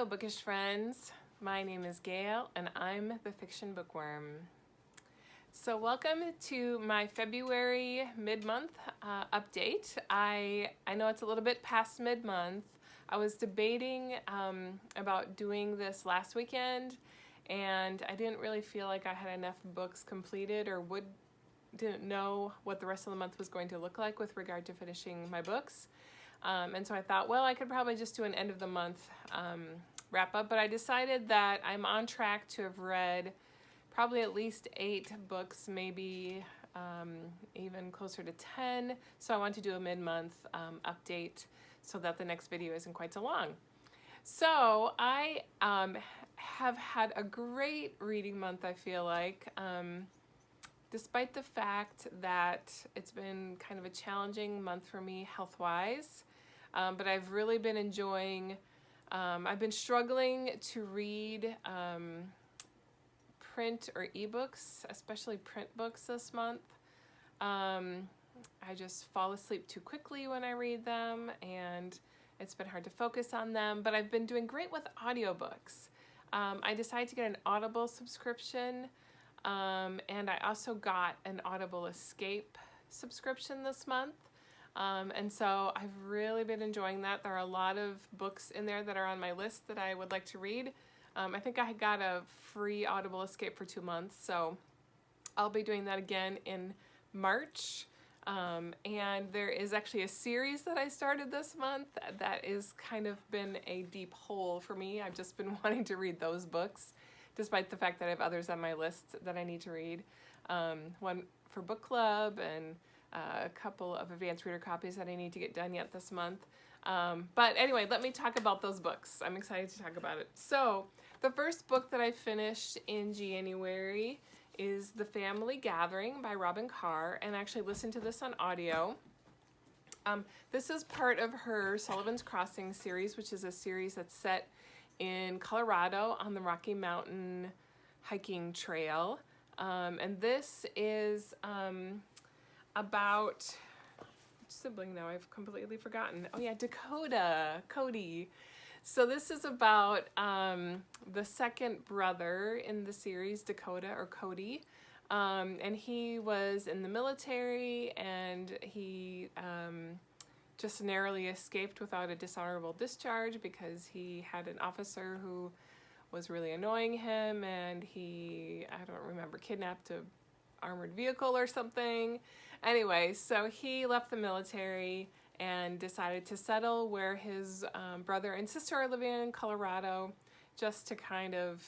Hello, bookish friends. My name is Gail, and I'm the Fiction Bookworm. So welcome to my February mid-month update. I know it's a little bit past mid-month. I was debating about doing this last weekend, and I didn't really feel like I had enough books completed or didn't know what the rest of the month was going to look like with regard to finishing my books. And so I thought, well, I could probably just do an end of the month wrap up, but I decided that I'm on track to have read probably at least 8 books, maybe even closer to 10. So I want to do a mid-month update so that the next video isn't quite so long. So I have had a great reading month, I feel like. Despite the fact that it's been kind of a challenging month for me health-wise, but I've really been enjoying, I've been struggling to read print or ebooks, especially print books this month. I just fall asleep too quickly when I read them, and it's been hard to focus on them, but I've been doing great with audiobooks. I decided to get an Audible subscription, and I also got an Audible Escape subscription this month. And so I've really been enjoying that. There are a lot of books in there that are on my list that I would like to read. I think I got a free Audible Escape for 2 months, so I'll be doing that again in March. And there is actually a series that I started this month that is kind of been a deep hole for me. I've just been wanting to read those books, despite the fact that I have others on my list that I need to read. One for book club and a couple of advanced reader copies that I need to get done yet this month. But anyway, let me talk about those books. I'm excited to talk about it. So the first book that I finished in January is The Family Gathering by Robin Carr, and I actually listened to this on audio. This is part of her Sullivan's Crossing series, which is a series that's set in Colorado on the Rocky Mountain hiking trail. And this is about sibling now, I've completely forgotten. Oh yeah, Cody. So this is about the second brother in the series, Dakota or Cody. And he was in the military, and he just narrowly escaped without a dishonorable discharge because he had an officer who was really annoying him, and he, I don't remember, kidnapped a armored vehicle or something. Anyway, so he left the military and decided to settle where his brother and sister are living in Colorado, just to kind of,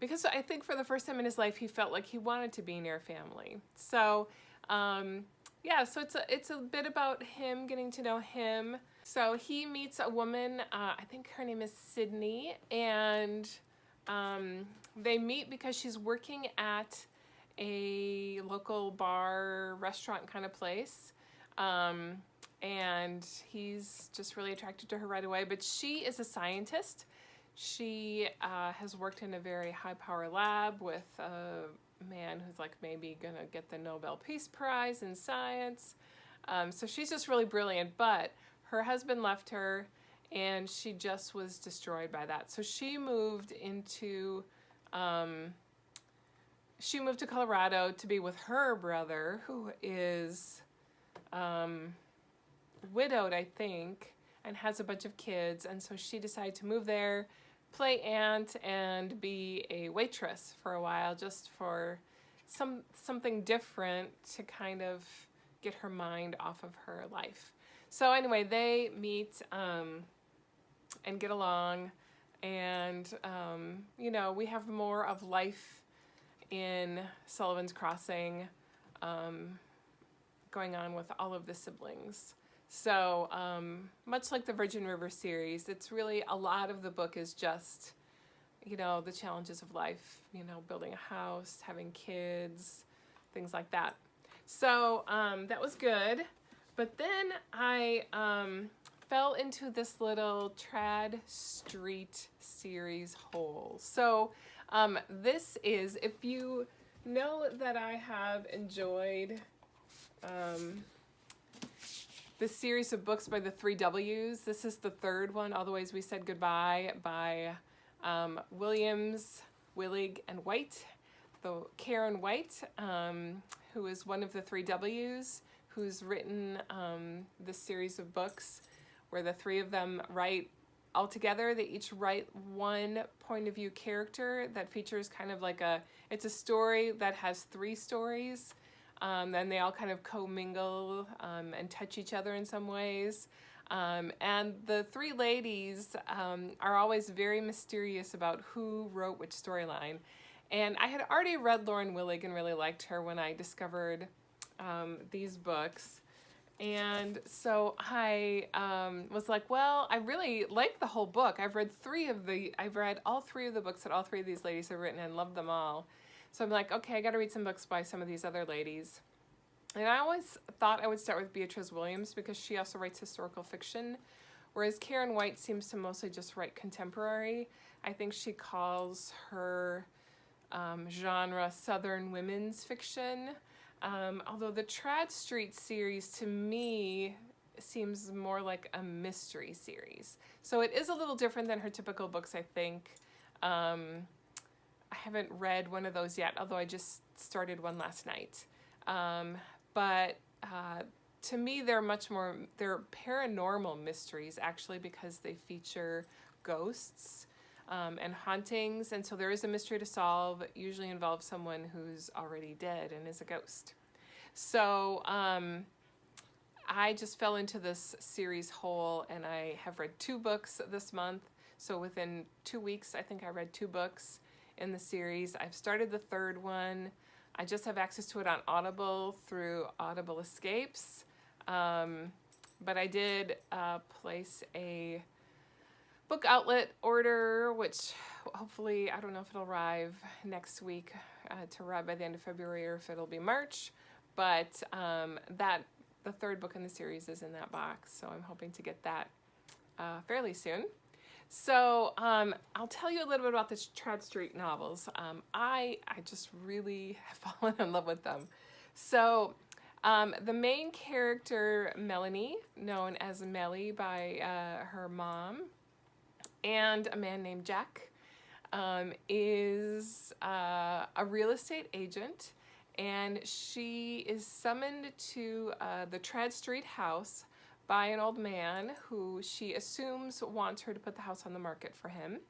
because I think for the first time in his life he felt like he wanted to be near family. So yeah, so it's a bit about him, getting to know him. So he meets a woman, I think her name is Sydney, and they meet because she's working at a local bar, restaurant kind of place. And he's just really attracted to her right away. But she is a scientist. She has worked in a very high-power lab with a man who's like maybe gonna get the Nobel Peace Prize in science. So she's just really brilliant, but her husband left her, and she just was destroyed by that. So she moved into to Colorado to be with her brother, who is widowed, I think, and has a bunch of kids. And so she decided to move there, play aunt, and be a waitress for a while, just for something different to kind of get her mind off of her life. So anyway, they meet and get along, and you know, we have more of life in Sullivan's Crossing going on with all of the siblings. So much like the Virgin River series, it's really, a lot of the book is just, you know, the challenges of life, you know, building a house, having kids, things like that. So that was good. But then I fell into this little Trad Street series hole. So this is, if you know that I have enjoyed this series of books by the Three W's. This is the third one, All the Ways We Said Goodbye, by Williams, Willig, and White. Karen White, who is one of the Three W's, who's written this series of books where the three of them write all together. They each write one point of view character that features kind of like it's a story that has three stories. And they all kind of commingle and touch each other in some ways. And the three ladies are always very mysterious about who wrote which storyline. And I had already read Lauren Willig and really liked her when I discovered these books. And so I was like, well, I really like the whole book. I've read all three of the books that all three of these ladies have written and loved them all. So I'm like, okay, I got to read some books by some of these other ladies. And I always thought I would start with Beatriz Williams because she also writes historical fiction, whereas Karen White seems to mostly just write contemporary. I think she calls her genre Southern women's fiction. Although the Trad Street series to me seems more like a mystery series. So it is a little different than her typical books, I think. I haven't read one of those yet, although I just started one last night. But to me, they're paranormal mysteries, actually, because they feature ghosts and hauntings. And so there is a mystery to solve. It usually involves someone who's already dead and is a ghost. So I just fell into this series whole, and I have read 2 books this month. So within 2 weeks, I think I read 2 books in the series. I've started the 3rd one. I just have access to it on Audible through Audible Escapes. But I did place a book outlet order, which hopefully, I don't know if it'll arrive next week, to arrive by the end of February or if it'll be March. But the 3rd book in the series is in that box, so I'm hoping to get that fairly soon. So I'll tell you a little bit about the Trad Street novels. I just really have fallen in love with them. So the main character, Melanie, known as Melly by her mom, and a man named Jack, is a real estate agent, and she is summoned to the Trad Street house by an old man who she assumes wants her to put the house on the market for him.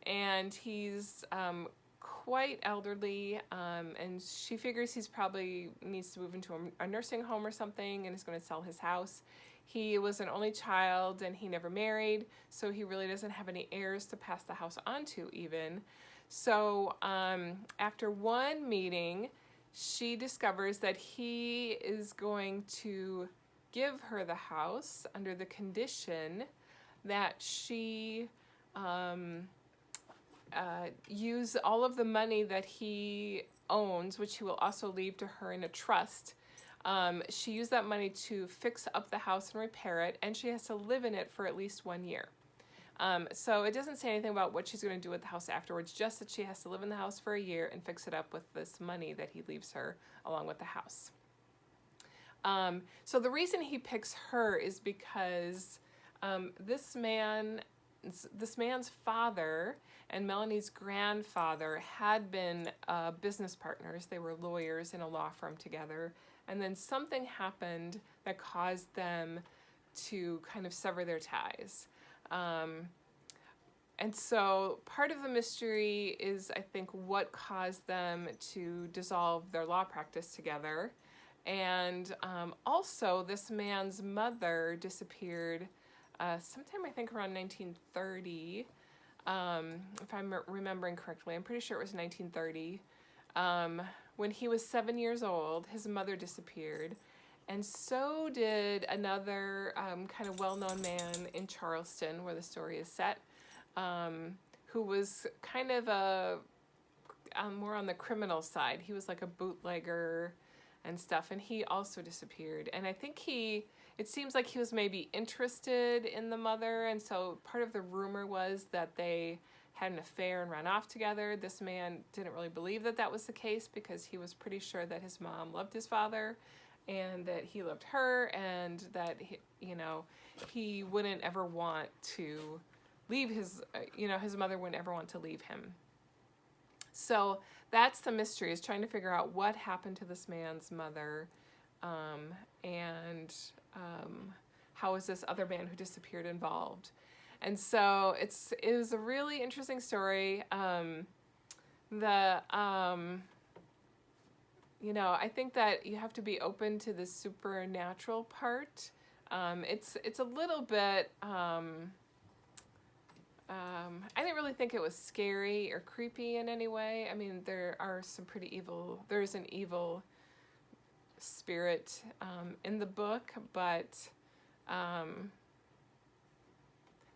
And he's quite elderly, and she figures he's probably needs to move into a nursing home or something and is going to sell his house. He was an only child and he never married, so he really doesn't have any heirs to pass the house on to even. So after one meeting, she discovers that he is going to give her the house under the condition that she use all of the money that he owns, which he will also leave to her in a trust. She used that money to fix up the house and repair it, and she has to live in it for at least 1 year. So it doesn't say anything about what she's going to do with the house afterwards, just that she has to live in the house for a year and fix it up with this money that he leaves her along with the house. So the reason he picks her is because this man's father and Melanie's grandfather had been business partners. They were lawyers in a law firm together. And then something happened that caused them to kind of sever their ties. And so part of the mystery is, I think, what caused them to dissolve their law practice together. And also, this man's mother disappeared sometime, I think, around 1930, if I'm remembering correctly. I'm pretty sure it was 1930. When he was 7 years old, his mother disappeared, and so did another kind of well-known man in Charleston, where the story is set, who was kind of more on the criminal side. He was like a bootlegger and stuff, and he also disappeared. And I think it seems like he was maybe interested in the mother, and so part of the rumor was that they had an affair and ran off together. This man didn't really believe that that was the case because he was pretty sure that his mom loved his father, and that he loved her, and that he wouldn't ever want to leave his mother wouldn't ever want to leave him. So that's the mystery, is trying to figure out what happened to this man's mother, and how is this other man who disappeared involved. And so it is a really interesting story. I think that you have to be open to the supernatural part. It's a little bit, I didn't really think it was scary or creepy in any way. I mean, there's an evil spirit in the book, but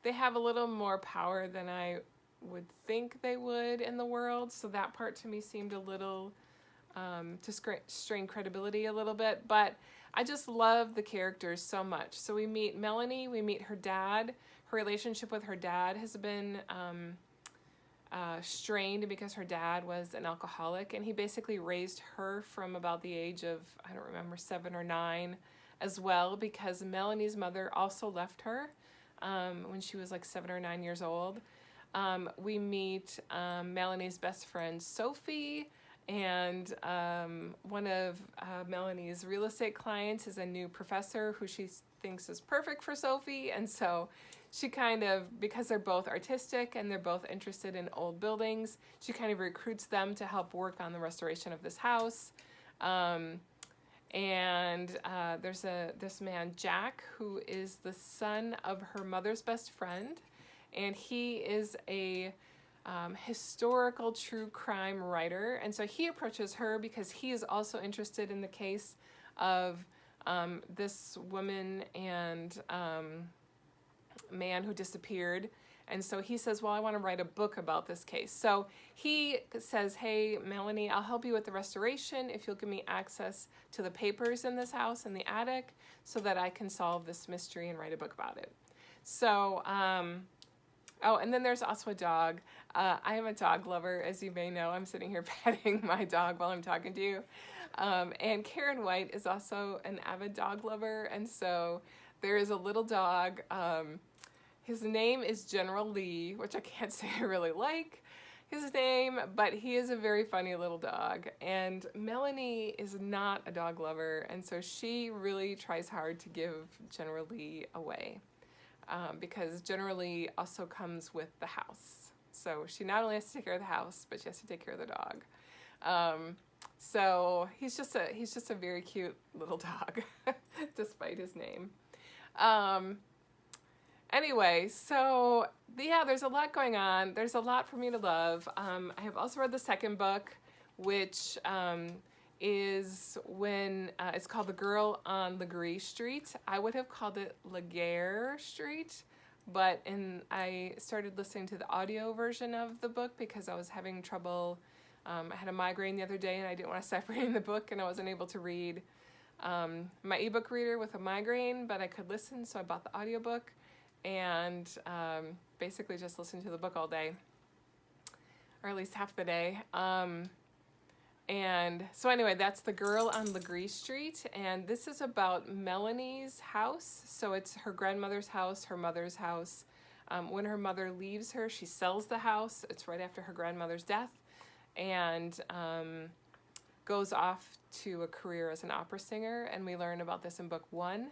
they have a little more power than I would think they would in the world. So that part to me seemed a little to strain credibility a little bit. But I just love the characters so much. So we meet Melanie, we meet her dad. Her relationship with her dad has been strained because her dad was an alcoholic, and he basically raised her from about the age of, I don't remember, 7 or 9 as well, because Melanie's mother also left her when she was like 7 or 9 years old. We meet Melanie's best friend, Sophie, and one of Melanie's real estate clients is a new professor who she thinks is perfect for Sophie, and so she kind of, because they're both artistic and they're both interested in old buildings, she kind of recruits them to help work on the restoration of this house. There's this man, Jack, who is the son of her mother's best friend, and he is a historical true crime writer. And so he approaches her because he is also interested in the case of this woman and man who disappeared. And so he says, well, I want to write a book about this case. So he says, hey, Melanie, I'll help you with the restoration if you'll give me access to the papers in this house in the attic so that I can solve this mystery and write a book about it. So, oh, and then there's also a dog. I am a dog lover, as you may know. I'm sitting here petting my dog while I'm talking to you. And Karen White is also an avid dog lover. And so there is a little dog. His name is General Lee, which I can't say I really like his name, but he is a very funny little dog. And Melanie is not a dog lover, and so she really tries hard to give General Lee away, because General Lee also comes with the house. So she not only has to take care of the house, but she has to take care of the dog. So he's just a very cute little dog, despite his name. Anyway, so yeah, there's a lot going on. There's a lot for me to love. I have also read the second book, which is it's called The Girl on Legree Street. I would have called it Laguerre Street, but I started listening to the audio version of the book because I was having trouble. I had a migraine the other day and I didn't want to stop reading the book, and I wasn't able to read my ebook reader with a migraine, but I could listen, so I bought the audiobook and basically just listened to the book all day, or at least half the day. And so anyway, that's The Girl on Legree Street, and this is about Melanie's house. So it's her grandmother's house, her mother's house. When her mother leaves her, she sells the house. It's right after her grandmother's death, and goes off to a career as an opera singer, and we learn about this in book 1.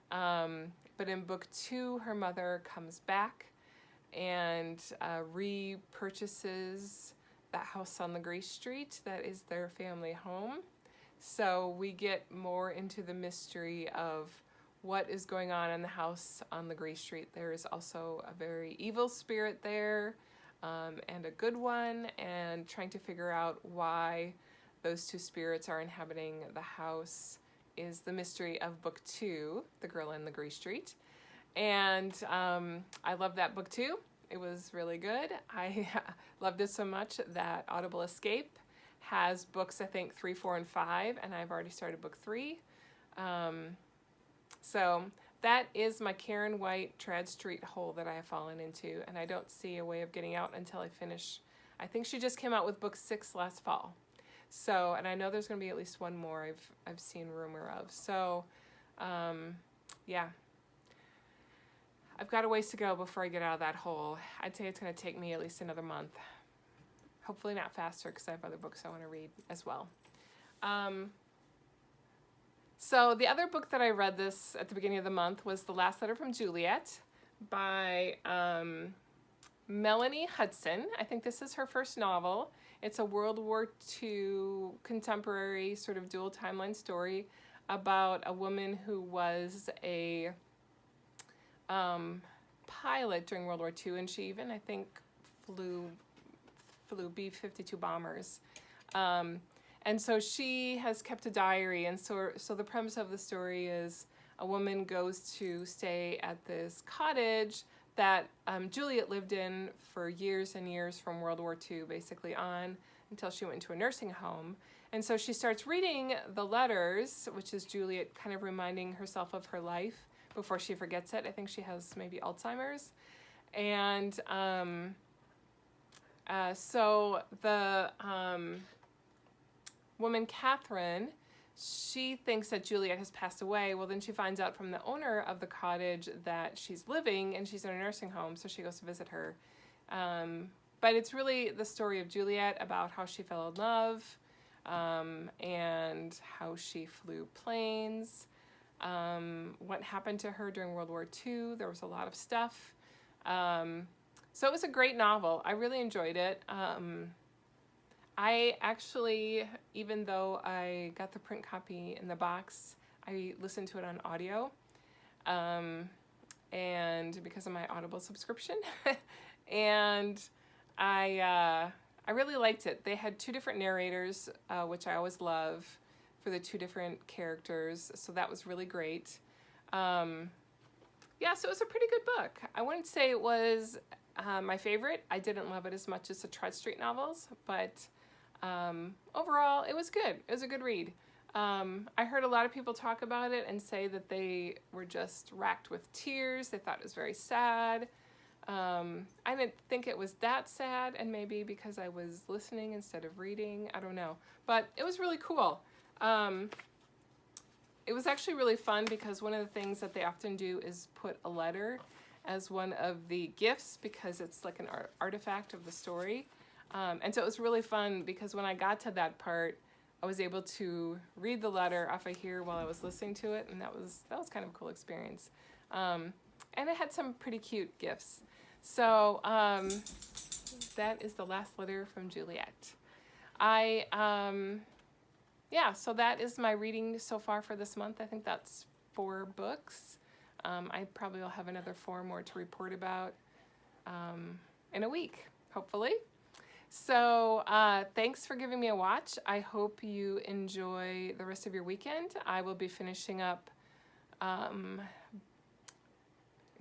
But in book 2, her mother comes back and repurchases that house on Legree Street that is their family home. So we get more into the mystery of what is going on in the house on Legree Street. There is also a very evil spirit there, and a good one, and trying to figure out why those two spirits are inhabiting the house is the mystery of book 2, The Girl on Legree Street. And I love that book too. It was really good. I loved it so much that Audible Escape has books, I think, 3, 4, and 5, and I've already started book 3. So that is my Karen White Trad Street hole that I have fallen into, and I don't see a way of getting out until I finish. I think she just came out with book 6 last fall. So, and I know there's going to be at least one more I've seen rumor of. So, yeah. I've got a ways to go before I get out of that hole. I'd say it's going to take me at least another month. Hopefully not faster, because I have other books I want to read as well. So the other book that I read this at the beginning of the month was The Last Letter from Juliet by Melanie Hudson. I think this is her first novel. It's a World War II contemporary sort of dual timeline story about a woman who was a pilot during World War II, and she even, I think, flew B-52 bombers. And so she has kept a diary, and so the premise of the story is a woman goes to stay at this cottage that Juliet lived in for years and years from World War II basically on until she went into a nursing home. And so she starts reading the letters, which is Juliet kind of reminding herself of her life before she forgets it. I think she has maybe Alzheimer's. And so the woman, Catherine, she thinks that Juliet has passed away. Well, then she finds out from the owner of the cottage that she's living and she's in a nursing home, so she goes to visit her. But it's really the story of Juliet, about how she fell in love and how she flew planes, what happened to her during World War II. There was a lot of stuff. So it was a great novel. I really enjoyed it. I actually, even though I got the print copy in the box, I listened to it on audio, and because of my Audible subscription, and I really liked it. They had two different narrators, which I always love for the two different characters, so that was really great. Yeah, so it was a pretty good book. I wouldn't say it was my favorite. I didn't love it as much as the Trout Street novels, but overall, it was good. It was a good read. I heard a lot of people talk about it and say that they were just racked with tears. They thought it was very sad. I didn't think it was that sad, and maybe because I was listening instead of reading, I don't know. But it was really cool. It was actually really fun because one of the things that they often do is put a letter as one of the gifts, because it's like an artifact of the story. And so it was really fun because when I got to that part, I was able to read the letter off of here while I was listening to it, and that was kind of a cool experience. And it had some pretty cute gifts. So that is The Last Letter from Juliet. Yeah, so that is my reading so far for this month. I think that's 4 books. I probably will have another 4 more to report about in a week, hopefully. So thanks for giving me a watch. I hope you enjoy the rest of your weekend. I will be finishing up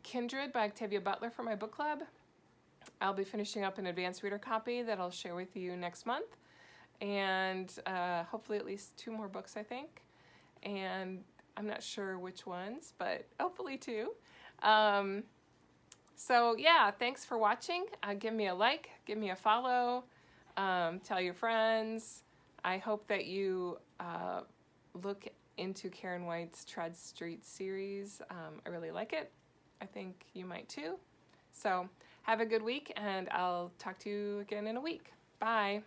Kindred by Octavia Butler for my book club. I'll be finishing up an advanced reader copy that I'll share with you next month. And hopefully at least 2 more books, I think. And I'm not sure which ones, but hopefully 2. So yeah, thanks for watching. Give me a like, give me a follow, tell your friends. I hope that you look into Karen White's Trout Street series. I really like it. I think you might too. So have a good week, and I'll talk to you again in a week. Bye.